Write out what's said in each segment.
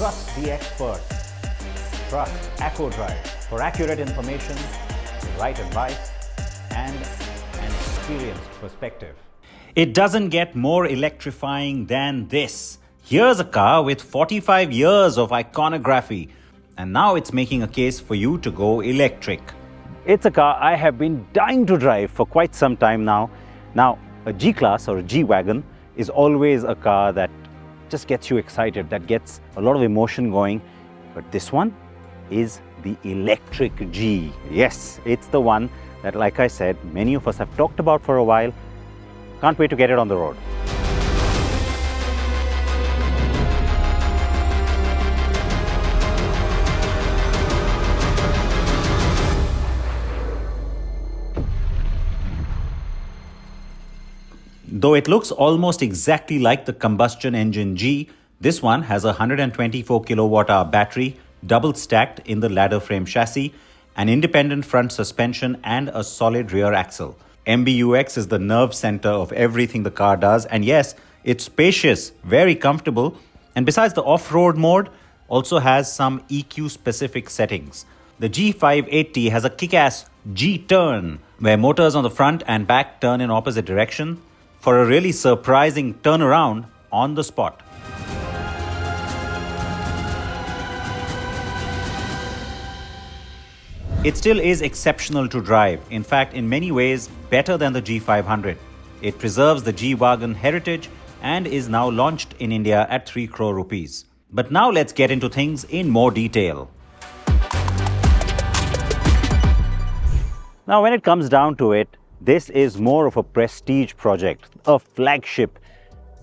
Trust the experts. Trust EcoDrive for accurate information, right advice, and an experienced perspective. It doesn't get more electrifying than this. Here's a car with 45 years of iconography, and now it's making a case for you to go electric. It's a car I have been dying to drive for quite some time now. Now, a G-Class or a G-Wagon is always a car that just gets you excited, that gets a lot of emotion going. But this one is the electric G. Yes, it's the one that, like I said, many of us have talked about for a while. Can't wait to get it on the road. Though it looks almost exactly like the combustion engine G, this one has a 124 kilowatt-hour battery, double stacked in the ladder frame chassis, an independent front suspension and a solid rear axle. MBUX is the nerve center of everything the car does, and yes, it's spacious, very comfortable, and besides the off-road mode, also has some EQ specific settings. The G580 has a kick-ass G-turn, where motors on the front and back turn in opposite direction, for a really surprising turnaround on the spot. It still is exceptional to drive. In fact, in many ways, better than the G500. It preserves the G-Wagon heritage and is now launched in India at 3 crore rupees. But now let's get into things in more detail. Now, when it comes down to it, this is more of a prestige project, a flagship.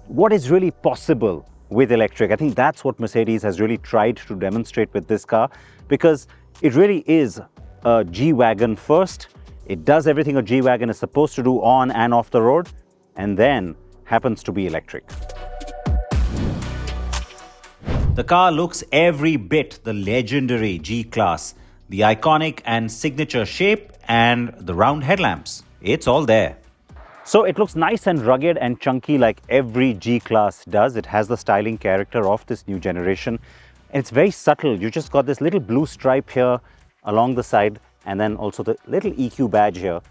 What is really possible with electric? I think that's what Mercedes has really tried to demonstrate with this car, because it really is a G-Wagon first. It does everything a G-Wagon is supposed to do on and off the road, and then happens to be electric. The car looks every bit the legendary G-Class, the iconic and signature shape and the round headlamps. It's all there. So it looks nice and rugged and chunky like every G-Class does. It has the styling character of this new generation. And it's very subtle. You just got this little blue stripe here along the side, and then also the little EQ badge here.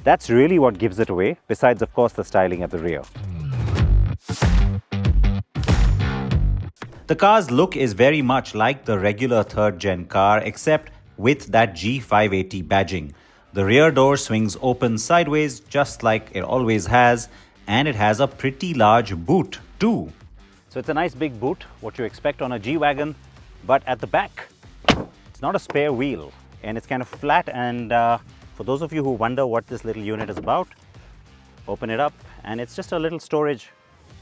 That's really what gives it away, besides, of course, the styling at the rear. The car's look is very much like the regular third-gen car, except with that G580 badging. The rear door swings open sideways, just like it always has, and it has a pretty large boot too. So it's a nice big boot, what you expect on a G-Wagon, but at the back, it's not a spare wheel, and it's kind of flat. And for those of you who wonder what this little unit is about, open it up, and it's just a little storage,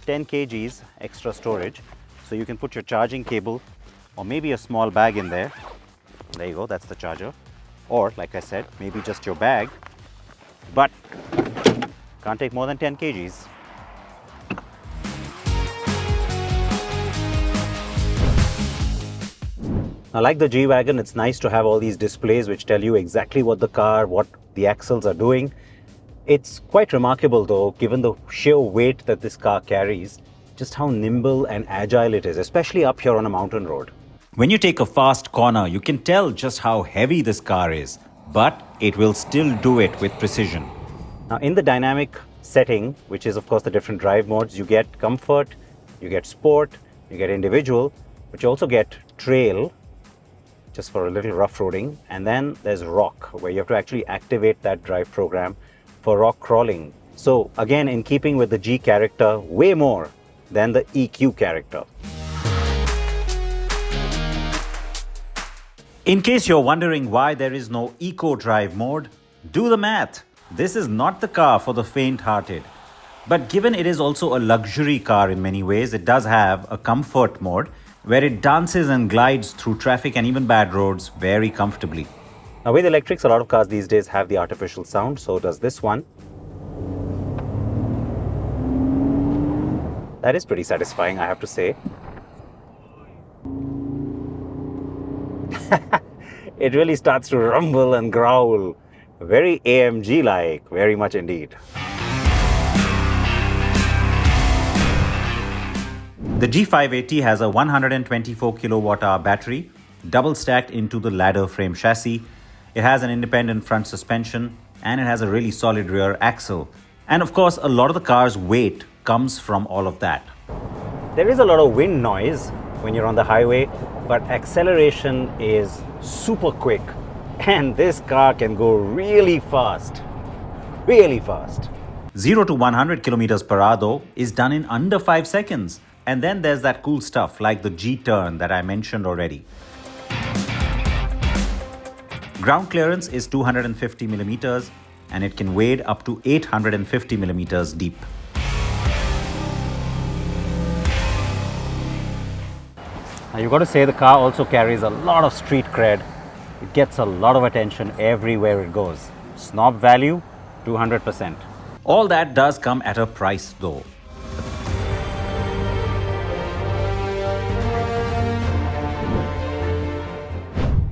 10 kgs extra storage, so you can put your charging cable or maybe a small bag in there. There you go, that's the charger. Or, like I said, maybe just your bag, but can't take more than 10 kgs. Now, like the G-Wagon, it's nice to have all these displays which tell you exactly what the car, what the axles are doing. It's quite remarkable though, given the sheer weight that this car carries, just how nimble and agile it is, especially up here on a mountain road. When you take a fast corner, you can tell just how heavy this car is, but it will still do it with precision. Now, in the dynamic setting, which is of course the different drive modes, you get comfort, you get sport, you get individual, but you also get trail, just for a little rough roading, and then there's rock, where you have to actually activate that drive program for rock crawling. So again, in keeping with the G character, way more than the EQ character. In case you're wondering why there is no Eco Drive mode, do the math. This is not the car for the faint-hearted. But given it is also a luxury car in many ways, it does have a comfort mode where it dances and glides through traffic and even bad roads very comfortably. Now, with electrics, a lot of cars these days have the artificial sound, so does this one. That is pretty satisfying, I have to say. It really starts to rumble and growl. Very AMG-like, very much indeed. The G580 has a 124 kilowatt hour battery, double stacked into the ladder frame chassis. It has an independent front suspension and it has a really solid rear axle. And of course, a lot of the car's weight comes from all of that. There is a lot of wind noise when you're on the highway, but acceleration is super quick and this car can go really fast. Really fast. 0 to 100 kilometers per hour though is done in under 5 seconds. And then there's that cool stuff like the G-turn that I mentioned already. Ground clearance is 250 millimeters and it can wade up to 850 millimeters deep. Now you've got to say the car also carries a lot of street cred. It gets a lot of attention everywhere it goes. Snob value, 200%. All that does come at a price though.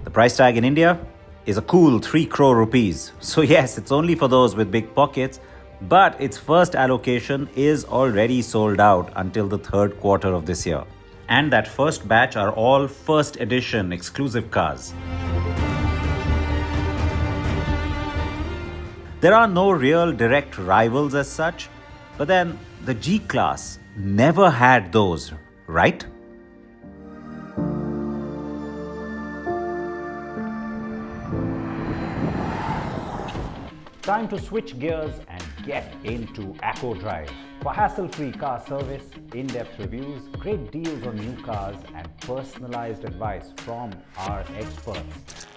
The price tag in India is a cool 3 crore rupees. So yes, it's only for those with big pockets, but its first allocation is already sold out until the third quarter of this year. And that first batch are all first edition exclusive cars. There are no real direct rivals as such, but then the G-Class never had those, right? Time to switch gears and get into Acco Drive. For hassle-free car service, in-depth reviews, great deals on new cars and personalized advice from our experts.